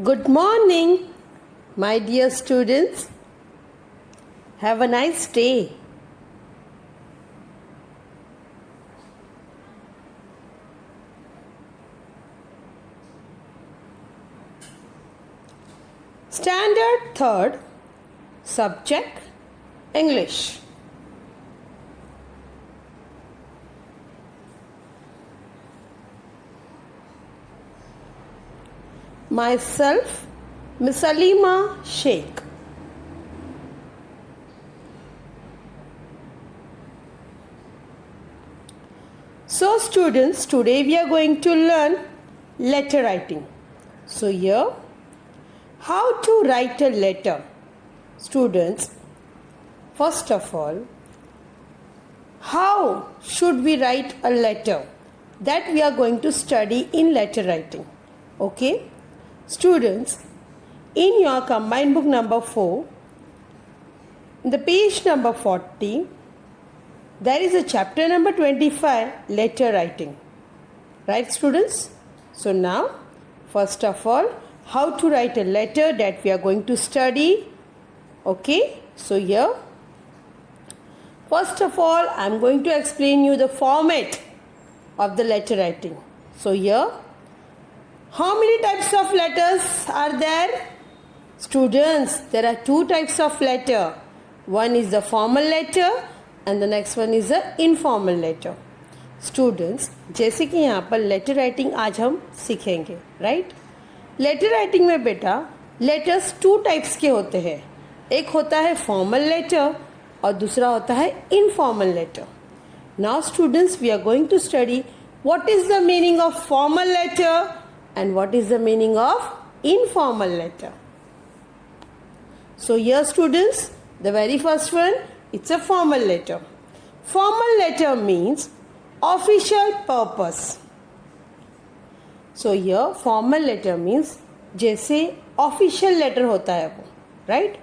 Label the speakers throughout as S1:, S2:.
S1: Good morning, my dear students. Have a nice day. Standard 3rd, subject English. Myself, Miss Alima Sheikh. So students, today we are going to learn letter writing. So here, how to write a letter. Students, first of all, how should we write a letter? That we are going to study in letter writing. Okay? Students, in your combined book number 4, in the page number 40, there is a chapter number 25, letter writing. Right, students? So now, first of all, how to write a letter that we are going to study. Okay? So here, first of all, I am going to explain you the format of the letter writing. So here, how many types of letters are there? Students, there are 2 types of letter. One is the formal letter and the next one is the informal letter. Students, जैसे कि यहाँ पर letter writing आज हम सीखेंगे, right? Letter writing में बेटा letters 2 types के होते हैं. एक होता है formal letter और दूसरा होता है informal letter. Now students, we are going to study what is the meaning of formal letter and what is the meaning of informal letter. So here students, the very first one, it's a formal letter. Formal letter means official purpose. So here formal letter means जैसे official letter होता है वो, right?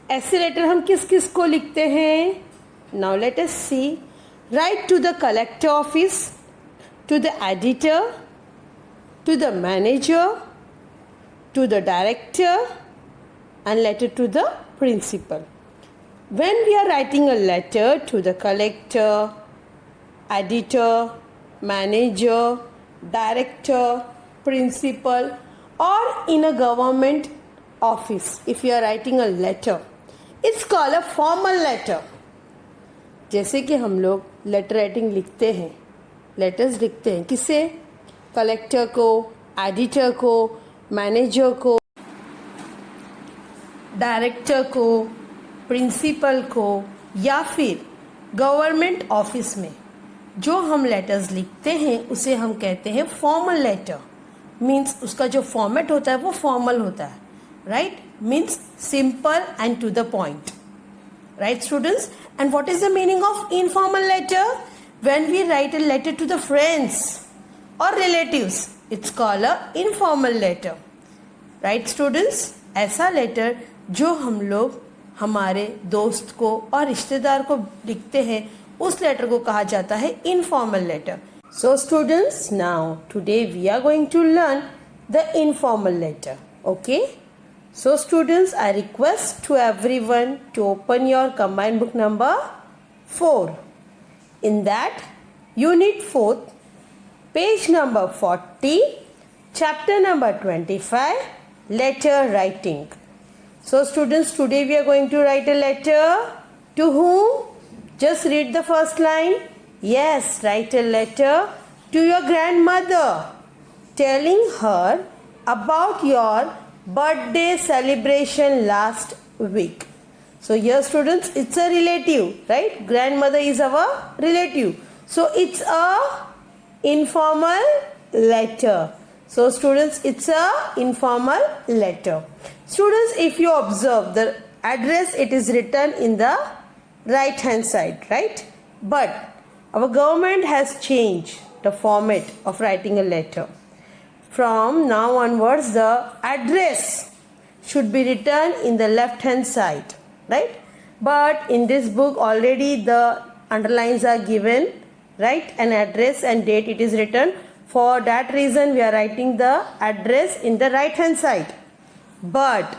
S1: ऐसे letter हम किस किस को लिखते हैं? Now let us see. Write to the collector office, to the editor, to the manager, to the director, and letter to the principal. When we are writing a letter to the collector, editor, manager, director, principal, or in a government office, if you are writing a letter, it's called a formal letter. जैसे कि हम लोग letter writing लिखते हैं, letters लिखते हैं किसे? Collector को, एडिटर को, मैनेजर को, डायरेक्टर को, प्रिंसिपल को, या फिर गवर्नमेंट ऑफिस में जो हम लेटर्स लिखते हैं उसे हम कहते हैं फॉर्मल लेटर. मीन्स उसका जो फॉर्मेट होता है वो फॉर्मल होता है, right? Means simple and to the point. Right, students? And what is the meaning of informal letter? When we write a letter to the friends or relatives, it's called a informal letter. Right, students? ऐसा letter जो हम लोग हमारे दोस्त को और रिश्तेदार को लिखते हैं, उस letter को कहा जाता है informal letter. So students, now today we are going to learn the informal letter. Okay? So students, I request to everyone to open your combined book number 4. In that, unit 4, page number 40, chapter number 25, letter writing. So students, today we are going to write a letter to whom? Just read the first line. Yes, write a letter to your grandmother telling her about your birthday celebration last week. So here students, it's a relative, right? Grandmother is our relative. So it's a informal letter. So students, it's a informal letter. Students, if you observe the address, it is written in the right hand side, right? But our government has changed the format of writing a letter. From now onwards, the address should be written in the left hand side, right? But in this book already the underlines are given, right? An address and date, it is written For that reason, we are writing the address in the right hand side. But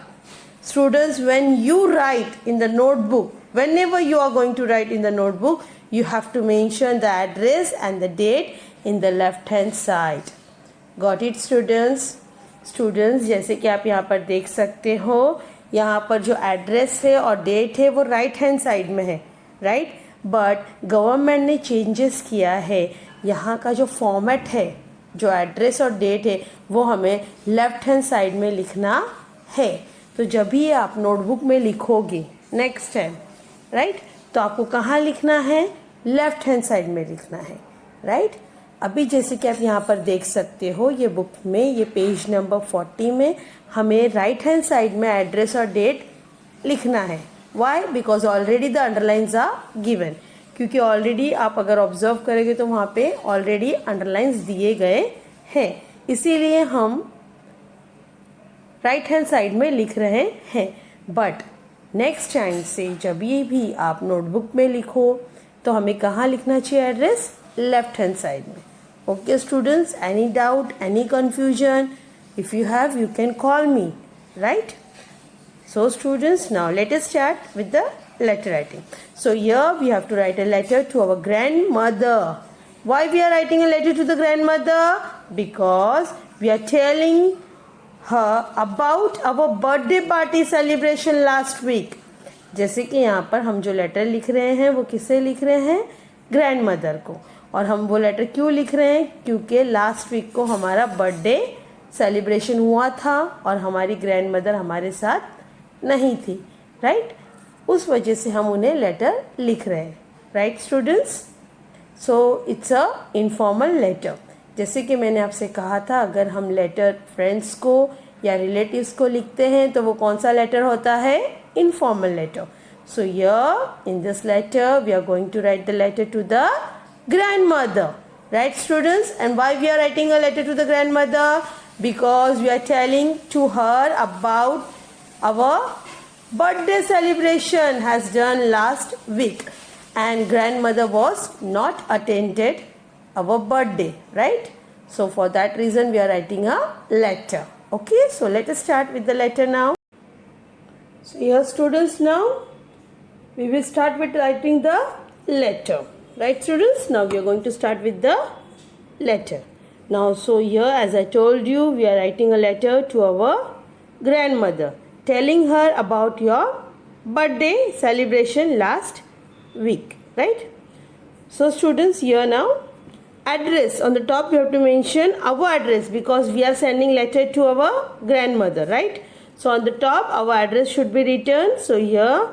S1: students, when you write in the notebook, whenever you are going to write in the notebook, you have to mention the address and the date in the left hand side. Got it students? Students, जैसे कि आप यहाँ पर देख सकते हो, यहाँ पर जो एड्रेस है और डेट है वो राइट हैंड साइड में है, राइट. बट गवर्नमेंट ने चेंजेस किया है. यहाँ का जो फॉर्मेट है, जो एड्रेस और डेट है, वो हमें लेफ्ट हैंड साइड में लिखना है. तो जब भी आप नोटबुक में लिखोगे नेक्स्ट टाइम, राइट, तो आपको कहाँ लिखना है? लेफ्ट हैंड साइड में लिखना है, राइट. अभी जैसे कि आप यहाँ पर देख सकते हो, ये बुक में, ये पेज नंबर 40 में हमें राइट हैंड साइड में एड्रेस और डेट लिखना है. Why? Because already the underlines are given. क्योंकि ऑलरेडी आप अगर ऑब्जर्व करेंगे तो वहाँ पे ऑलरेडी अंडरलाइंस दिए गए हैं, इसीलिए हम राइट हैंड साइड में लिख रहे हैं. बट नेक्स्ट टाइम से जब ये भी आप नोटबुक में लिखो तो हमें कहाँ लिखना चाहिए एड्रेस? लेफ्ट हैंड साइड में. Okay students, any doubt, any confusion? If you have, you can call me, right? So students, now let us start with the letter writing. So here we have to write a letter to our grandmother. Why we are writing a letter to the grandmother? Because we are telling her about our birthday party celebration last week. जैसे कि यहाँ पर हम जो letter लिख रहे हैं वो किसे लिख रहे हैं? ग्रैंडमदर को. और हम वो लेटर क्यों लिख रहे हैं? क्योंकि लास्ट वीक को हमारा बर्थडे सेलिब्रेशन हुआ था और हमारी ग्रैंडमदर हमारे साथ नहीं थी, राइट. उस वजह से हम उन्हें लेटर लिख रहे हैं, right students. So it's a informal letter. जैसे कि मैंने आपसे कहा था, अगर हम लेटर फ्रेंड्स को या रिलेटिव्स को लिखते हैं तो वो कौन सा लेटर होता है? Informal letter. So here in this letter we are going to write the letter to the grandmother, right students? And why we are writing a letter to the grandmother? Because we are telling to her about our birthday celebration has done last week and grandmother was not attended our birthday, right? So for that reason we are writing a letter. Okay, so let us start with the letter now. So here students, now we will start with writing the letter. Right students, now we are going to start with the letter. Now so here, as I told you, we are writing a letter to our grandmother telling her about your birthday celebration last week, right? So students, here now address on the top we have to mention our address because we are sending letter to our grandmother, right? So on the top our address should be written. So here,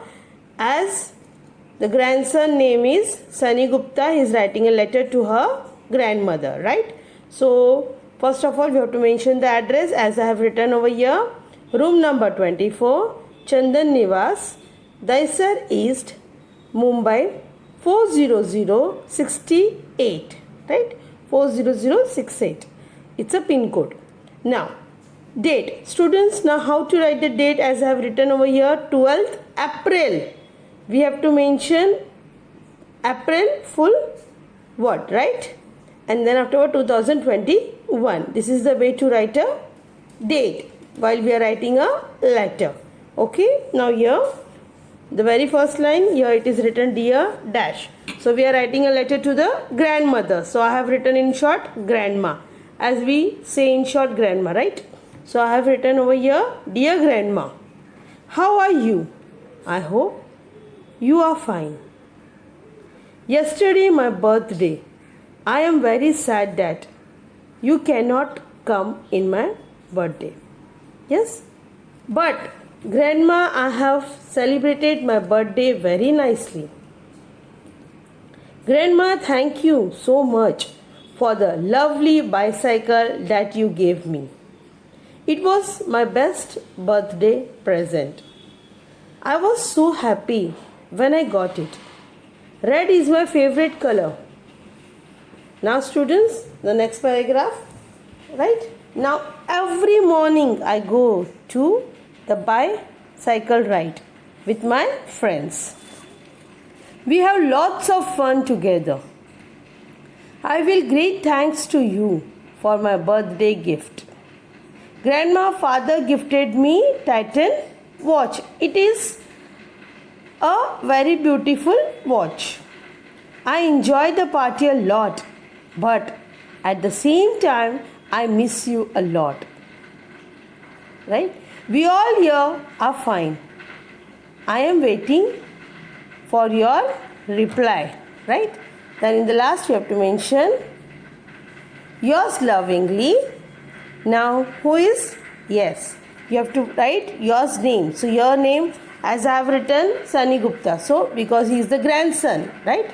S1: as the grandson name is Sunny Gupta, he is writing a letter to her grandmother, right? So first of all we have to mention the address as I have written over here. Room number 24, Chandan Niwas, Daisar East, Mumbai 40068, right? 40068. It's a pin code. Now date. Students, now how to write the date? As I have written over here, 12th April. We have to mention April full what, right? And then October 2021. This is the way to write a date while we are writing a letter. Okay, now here the very first line, here it is written dear dash. So we are writing a letter to the grandmother. So I have written in short grandma, as we say in short grandma, right? So I have written over here, dear grandma, how are you? I hope you are fine. Yesterday my birthday. I am very sad that you cannot come in my birthday. Yes, but grandma, I have celebrated my birthday very nicely. Grandma, thank you so much for the lovely bicycle that you gave me. It was my best birthday present. I was so happy when I got it. Red is my favorite color. Now students, the next paragraph, right? Now every morning I go to the bicycle ride with my friends. We have lots of fun together. I will great thanks to you for my birthday gift. Grandma, father gifted me Titan watch. It is a very beautiful watch. I enjoy the party a lot, but at the same time, I miss you a lot. Right? We all here are fine. I am waiting for your reply. Right? Then in the last you have to mention yours lovingly. Now who is? Yes. You have to write yours name. So your name, as I have written, Sunny Gupta. So because he is the grandson. Right?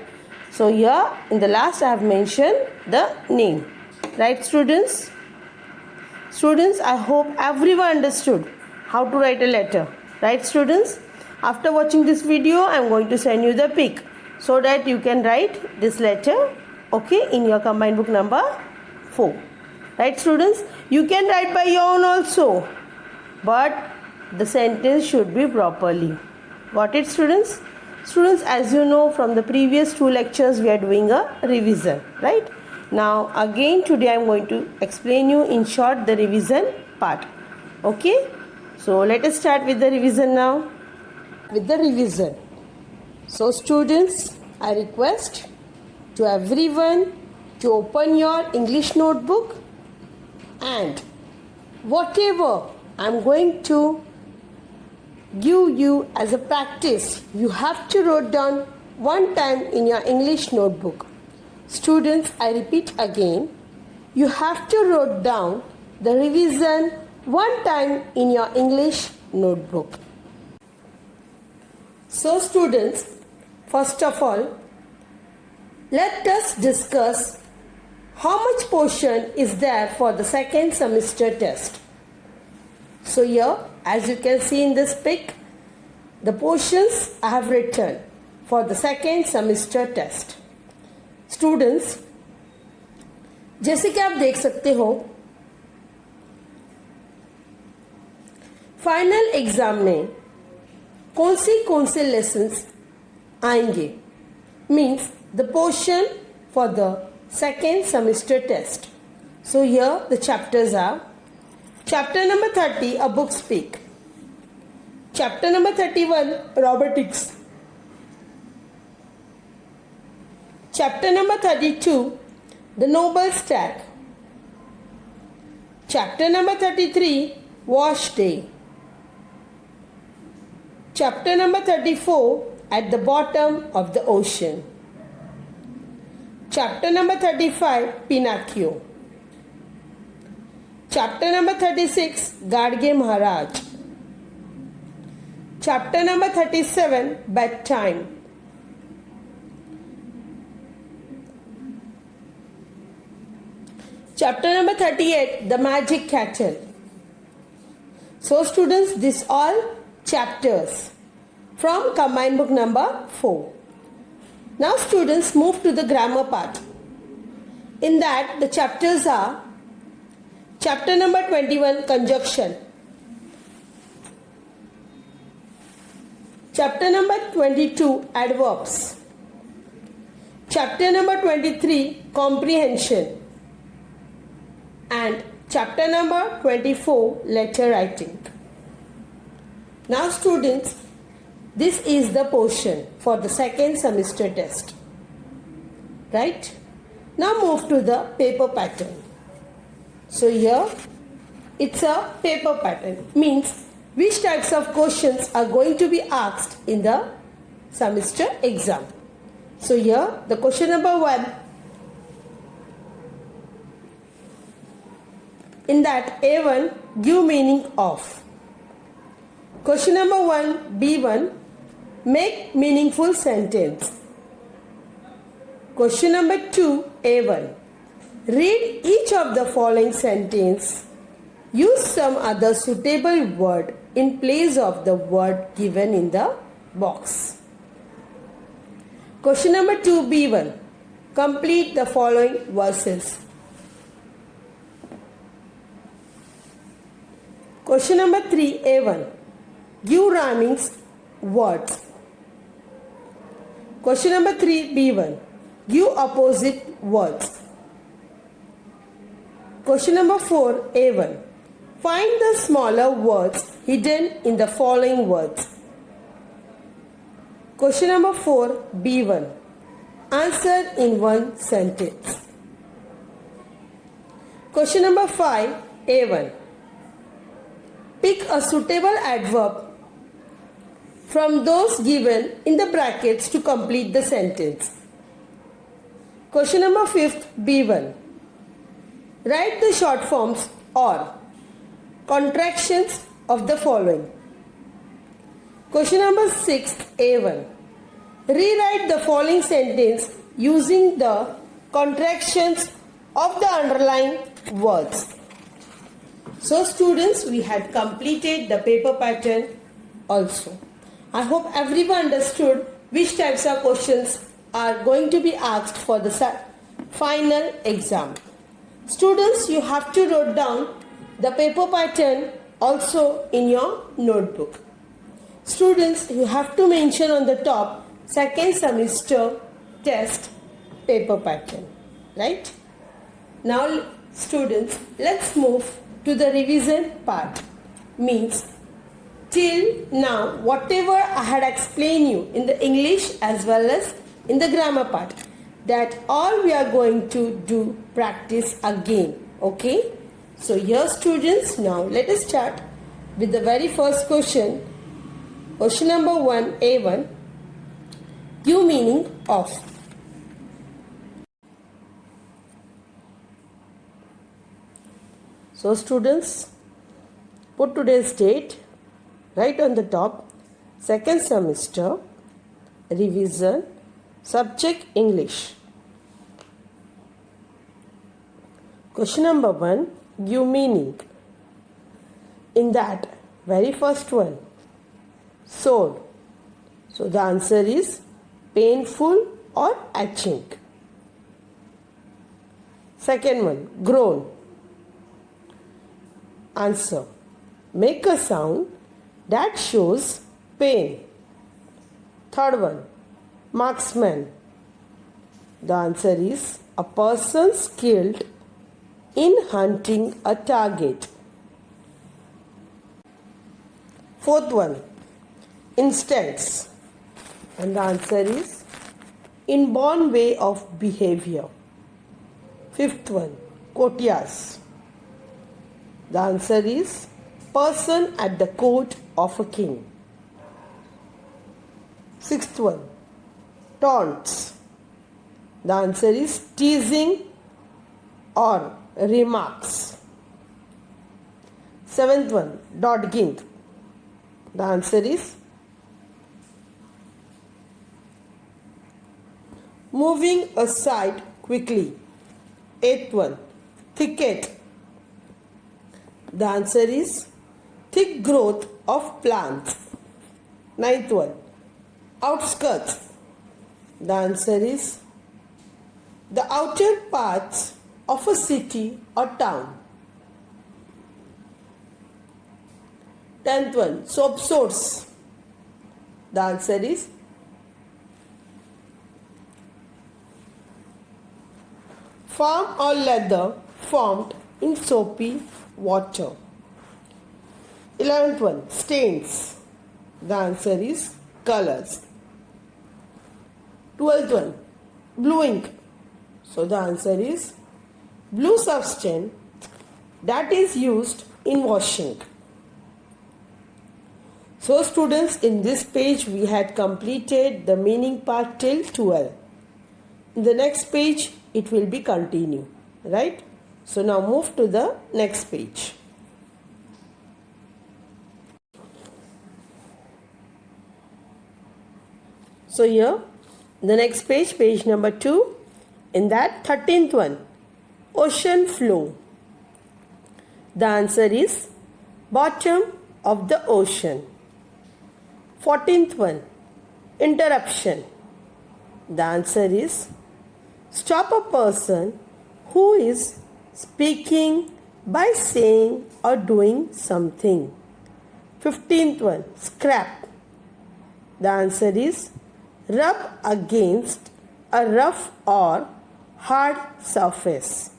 S1: So here in the last I have mentioned the name. Right, students? Students, I hope everyone understood how to write a letter. Right, students? After watching this video, I am going to send you the pic so that you can write this letter, okay, in your combined book number 4. Right, students? You can write by your own also, but the sentence should be properly. Got it, students? Students, as you know from the previous 2 lectures, we are doing a revision, right? Now, again today I am going to explain you in short the revision part. Okay? So, let us start with the revision now. With the revision. So, students, I request to everyone to open your English notebook, and whatever I am going to give you as a practice, you have to write down one time in your English notebook. Students, I repeat again, you have to write down the revision one time in your English notebook. So students, first of all, let us discuss how much portion is there for the second semester test. So here, as you can see in this pic, the portions I have written for the second semester test. Students, जैसे कि आप देख सकते हो, final exam में कौन से lessons आएंगे, means the portion for the second semester test. So here the chapters are chapter number 30, a book speak. Chapter number 31, robotics. Chapter number 32, the noble stack. Chapter number 33, wash day. Chapter number 34, at the bottom of the ocean. Chapter number 35, Pinocchio. Chapter number 36, Gadge Maharaj. Chapter number 37, bedtime. Chapter number 38, the magic cattle. So students, these all chapters from combined book number 4. Now students, move to the grammar part. In that the chapters are chapter number 21, conjunction. Chapter number 22, adverbs. Chapter number 23, comprehension. And chapter number 24, letter writing. Now students, this is the portion for the second semester test. Right? Now move to the paper pattern. So here it's a paper pattern. Means which types of questions are going to be asked in the semester exam. So here the question number 1. In that A1, give meaning of. Question number 1, B1, make meaningful sentence. Question number 2, A1, read each of the following sentence. Use some other suitable word in place of the word given in the box. Question number 2, B1, complete the following verses. Question number 3, A1, give rhyming words. Question number 3, B1, give opposite words. Question number 4, A1. Find the smaller words hidden in the following words. Question number 4, B1. Answer in one sentence. Question number 5, A1. Pick a suitable adverb from those given in the brackets to complete the sentence. Question number 5, B1. Write the short forms or contractions of the following. Question number 6, A1. Rewrite the following sentence using the contractions of the underlined words. So students, we had completed the paper pattern also. I hope everyone understood which types of questions are going to be asked for the final exam. Students, you have to write down the paper pattern also in your notebook. Students, you have to mention on the top second semester test paper pattern, right? Now students, let's move to the revision part. Means till now whatever I had explained you in the English as well as in the grammar part, that all we are going to do practice again. Okay, so here students, now let us start with the very first question. Question number 1, A1. Give meaning of. So students, put today's date right on the top. Second semester revision, subject English. Question number 1, give meaning. In that very first one, sore. So the answer is painful or itching. Second one, groan. Answer, make a sound that shows pain. Third one, marksman. The answer is a person skilled in hunting a target. Fourth one, instance. And the answer is inborn way of behavior. Fifth one, courtiers. The answer is person at the court of a king. Sixth one, taunts. The answer is teasing or remarks. Seventh one, dodging. The answer is moving aside quickly. Eighth one, thicket. The answer is thick growth of plants. Ninth one, outskirts. The answer is the outer parts of a city or town. 10th one, soap source. The answer is farm or leather formed in soapy water. 11th one, stains. The answer is colors. 12th one, blue ink. So the answer is blue substance that is used in washing. So students, in this page we had completed the meaning part till 12. In the next page it will be continued, right? So now move to the next page. So here the next page, page number 2, in that 13th one, ocean flow. The answer is bottom of the ocean. 14th one, interruption. The answer is stop a person who is speaking by saying or doing something. 15th one, scrap. The answer is rub against a rough or hard surface.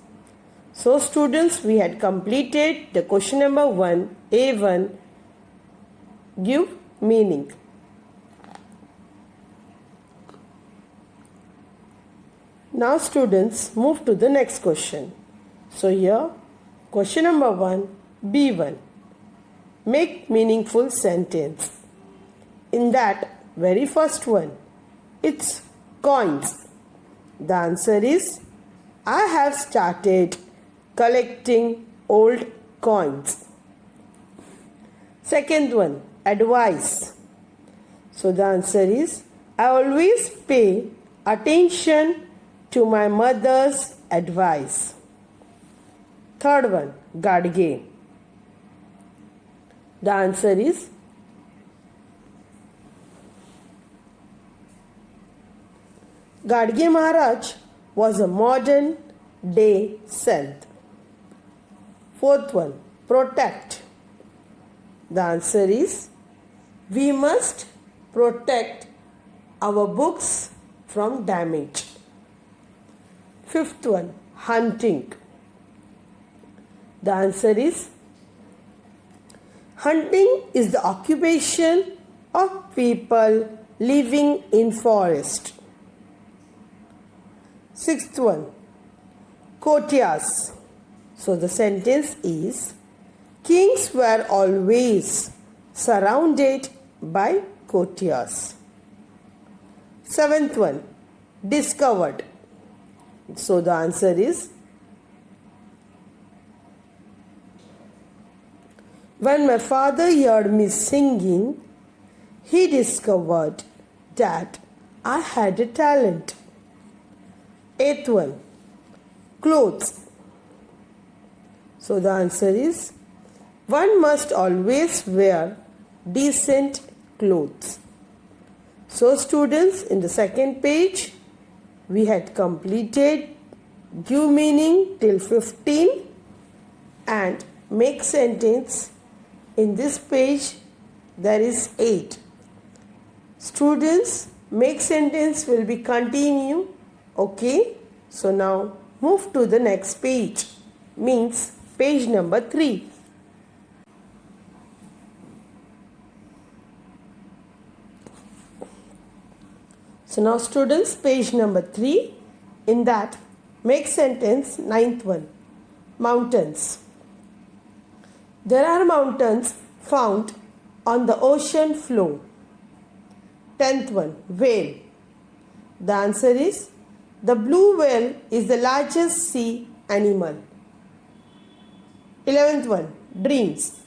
S1: So students, we had completed the question number 1, A1, give meaning. Now students, move to the next question. So here, question number 1, B1, make meaningful sentence. In that very first one, it's coins. The answer is, I have started collecting old coins. Second one, advice. So the answer is, I always pay attention to my mother's advice. Third one, Gadge. The answer is, Gadge Maharaj was a modern day saint. Fourth one, protect. The answer is, we must protect our books from damage. Fifth one, hunting. The answer is, hunting is the occupation of people living in forest. Sixth one, courtiers. So the sentence is, kings were always surrounded by courtiers. Seventh one, discovered. So the answer is, when my father heard me singing, he discovered that I had a talent. Eighth one, clothes. So the answer is, one must always wear decent clothes. So students, in the second page, we had completed give meaning till 15 and make sentence. In this page, there is 8. Students, make sentence will be continue. Okay, so now move to the next page, means page number 3. So now students, page number 3, in that make sentence, 9th one, mountains. There are mountains found on the ocean floor. 10th one, whale. The answer is, the blue whale is the largest sea animal. 11th one, dreams.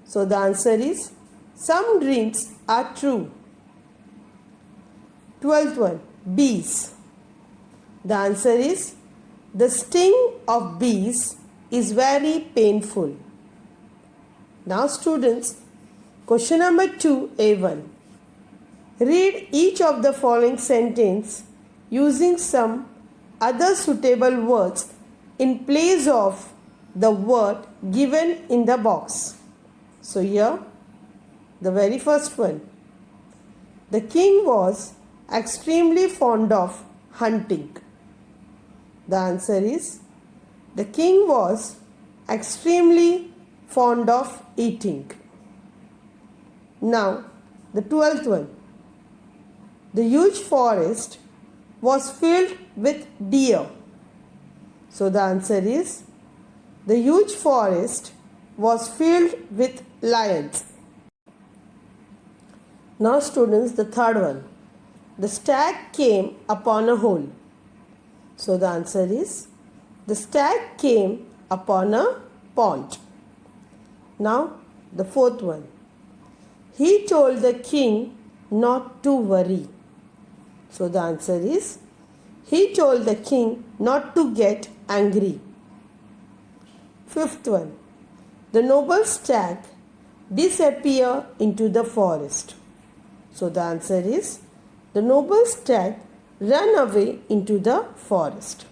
S1: So the answer is, some dreams are true. 12th one, bees. The answer is, the sting of bees is very painful. Now students, question number 2, A1. Read each of the following sentence using some other suitable words in place of the word given in the box. So here, the very first one. The king was extremely fond of hunting. The answer is, the king was extremely fond of eating. Now, the 12th one. The huge forest was filled with deer. So the answer is, the huge forest was filled with lions. Now students, the third one. The stag came upon a hole. So the answer is, the stag came upon a pond. Now the fourth one. He told the king not to worry. So the answer is, he told the king not to get angry. Fifth one. The noble stag disappeared into the forest. So the answer is, the noble stag ran away into the forest.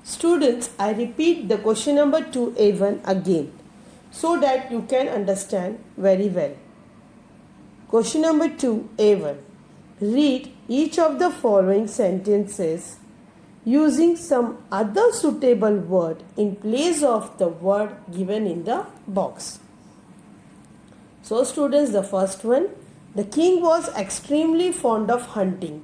S1: Students, I repeat the question number 2A1 again so that you can understand very well. Question number 2A1. Read each of the following sentences using some other suitable word in place of the word given in the box. So students, the first one, the king was extremely fond of hunting.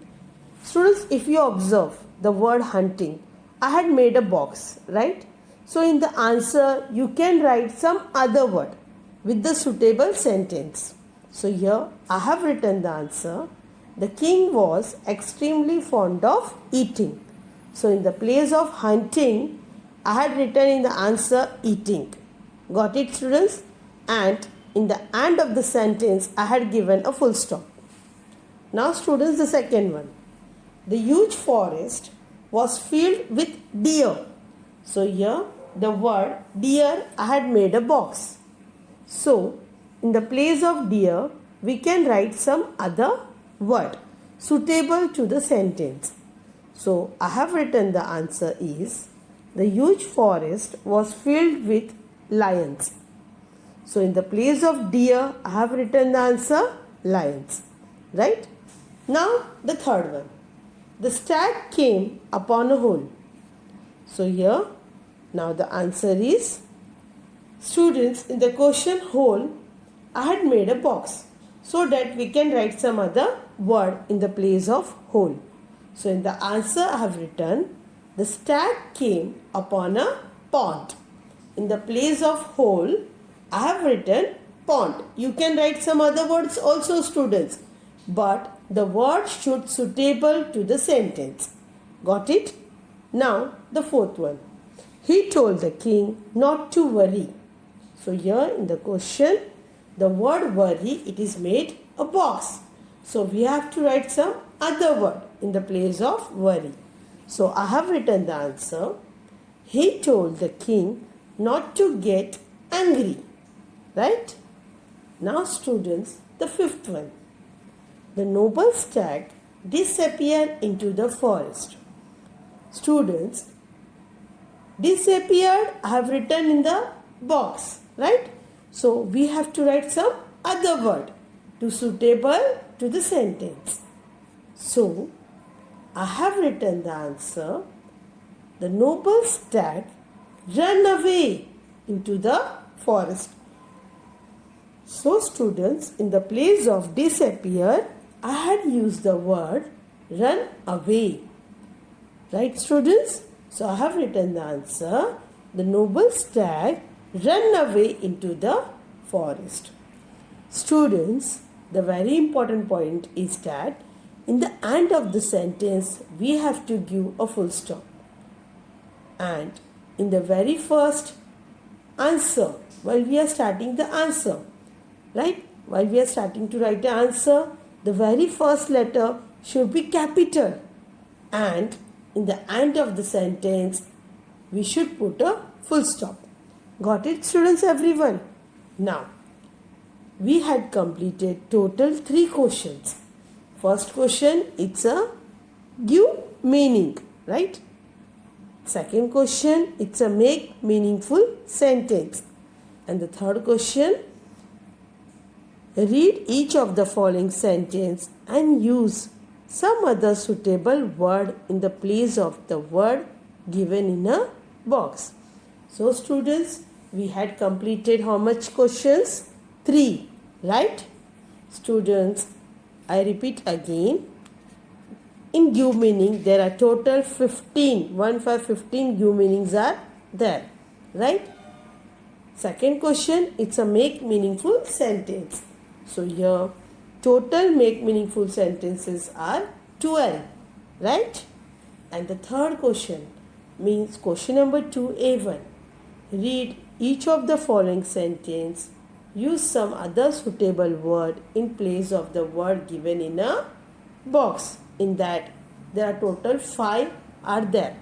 S1: Students, if you observe the word hunting, I had made a box, right? So in the answer, you can write some other word with the suitable sentence. So here I have written the answer. The king was extremely fond of eating. So in the place of hunting, I had written in the answer eating. Got it, students? And in the end of the sentence, I had given a full stop. Now students, the second one. The huge forest was filled with deer. So here the word deer, I had made a box. So in the place of deer, we can write some other word suitable to the sentence. So I have written the answer is the huge forest was filled with lions. So in the place of deer, I have written the answer lions. Right? Now the third one. The stag came upon a hole. So here, now the answer is, students, in the question hole, I had made a box so that we can write some other word in the place of hole. So in the answer I have written, the stag came upon a pond. In the place of hole, I have written pond. You can write some other words also, students, but the word should suitable to the sentence. Got it? Now the fourth one. He told the king not to worry. So here in the question, the word worry, it is made a box. So we have to write some other word in the place of worry. So I have written the answer. He told the king not to get angry. Right? Now students, the fifth one. The noble stag disappeared into the forest. Students, disappeared I have written in the box, right? So we have to write some other word to suitable to the sentence. So I have written the answer. The noble stag ran away into the forest. So students, in the place of disappear, I had used the word run away. Right, students? So I have written the answer. The noble stag ran away into the forest. Students, the very important point is that in the end of the sentence, we have to give a full stop. And in the very first answer, while we are starting the answer, right? While we are starting to write the answer, the very first letter should be capital. And in the end of the sentence, we should put a full stop. Got it, students, everyone? Now, we had completed total 3 questions. First question, it's a give meaning, right? Second question, it's a make meaningful sentence. And the third question, read each of the following sentence and use some other suitable word in the place of the word given in a box. So students, we had completed how much questions? 3, right? Students, I repeat again. In give meaning, there are total 15 give meanings are there, right? Second question, it's a make meaningful sentence. So here, total make meaningful sentences are 12, right? And the third question means question number 2A1. Read each of the following sentence. Use some other suitable word in place of the word given in a box. In that, there are total 5 are there.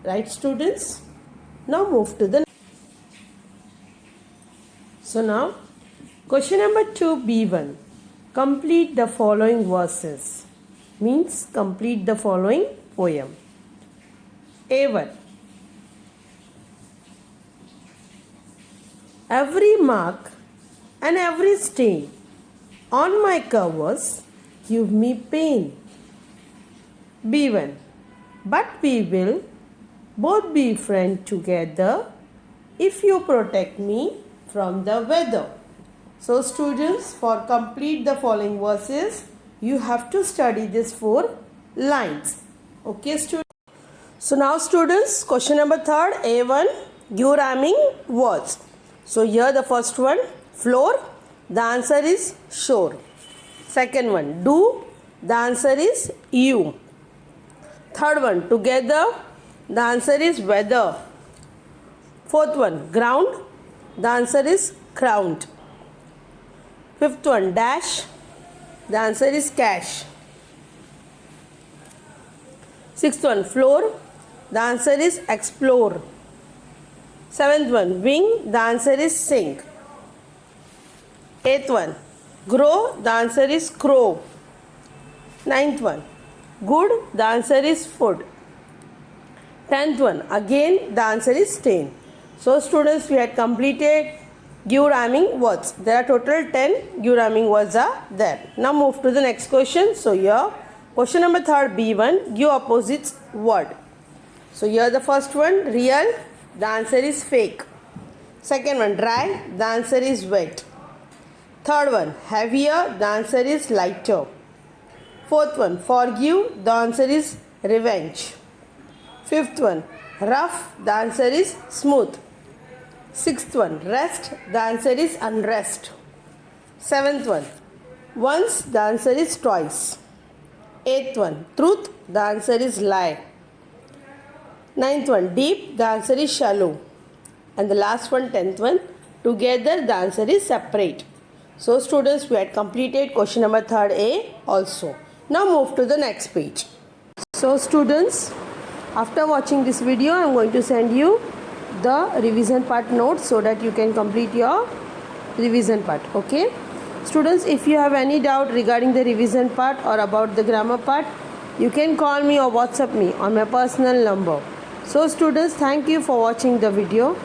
S1: Right, students? Now move to the. So now, question number 2B1. Complete the following verses. Means complete the following poem. A1. Every mark and every stain on my covers give me pain. B1. but we will both be friends together if you protect me from the weather. So students, for complete the following verses, you have to study these 4 lines. Okay students? So now students, question number 3rd, A1, give rhyming words. So here the first one, floor, the answer is shore. Second one, do, the answer is you. Third one, together, the answer is weather. Fourth one, ground, the answer is crowned. Fifth one, dash, the answer is cash. Sixth one, floor, the answer is explore. Seventh one, wing, the answer is sing. Eighth one, grow, the answer is crow. Ninth one, good, the answer is food. 10th one, again the answer is stain. So students, we had completed give rhyming words. There are total 10 give rhyming words are there. Now move to the next question. So here, question number 3rd, B1, give opposites word. So here the first one, real, the answer is fake. Second one, dry, the answer is wet. Third one, heavier, the answer is lighter. Fourth one, forgive, the answer is revenge. Fifth one, rough, the answer is smooth. Sixth one, rest, the answer is unrest. Seventh one, once, the answer is twice. Eighth one, truth, the answer is lie. Ninth one, deep, the answer is shallow. And the last one, 10th one, together, the answer is separate. So students, we had completed question number 3rd A also. Now move to the next page. So students, after watching this video, I am going to send you the revision part notes so that you can complete your revision part. Okay? Students, if you have any doubt regarding the revision part or about the grammar part, you can call me or WhatsApp me on my personal number. So students, thank you for watching the video.